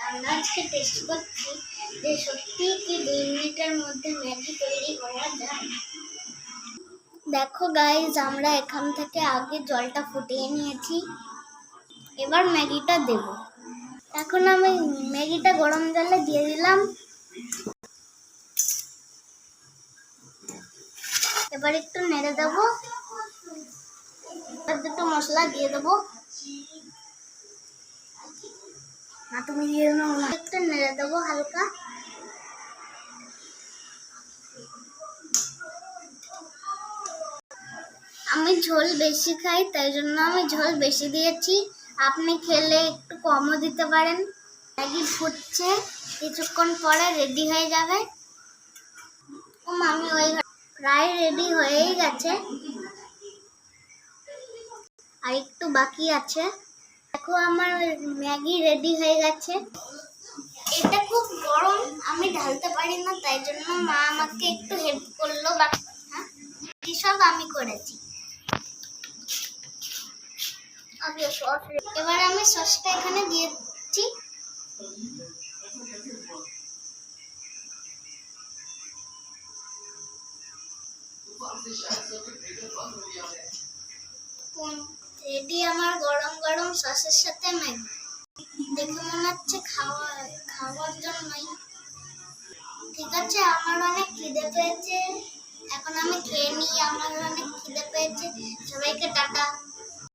আমরা আজকে টেস্ট করছি যে সত্যি কি 2 মিনিটের মধ্যে ম্যাগি তৈরি করা যায়। দেখো গাইজ, আমরা এখান থেকে আগে জলটা ফুটিয়ে নিয়েছি, এবার ম্যাগিটা দেব। এখন আমি ম্যাগিটা গরম জলে দিয়ে দিলাম। এবার একটু নেড়ে দেবো, এবার দুটো মশলা দিয়ে দেবো। না তুমি দিয়ে দাও না। একটু নেড়ে দেবো হালকা। আমি ঝোল বেশি খাই, তাই জন্য আমি ঝোল বেশি দিয়েছি। আপনি খেলে একটু কমও দিতে পারেন। ম্যাগি ফুটছে, কিছুক্ষণ পরে রেডি হয়ে যাবে। আমি ওই প্রায় রেডি হয়েই গেছে, আর একটু বাকি আছে। দেখো আমার ম্যাগি রেডি হয়ে গেছে। এটা খুব গরম, আমি ঢালতে পারি না, তাই জন্য মা আমাকে একটু হেল্প করলো। সব আমি করেছি। এবার আমি সসটা এখানে দিয়ে দিচ্ছি। রেডি আমার গরম গরম সসের সাথে ম্যাগি। দেখে মনে হচ্ছে খাওয়ার জন্যই। ঠিক আছে, আমার অনেক খিদে পেয়েছে, এখন আমি খেয়ে নিই। আমার অনেক খিদে পেয়েছে। সবাইকে টাটা।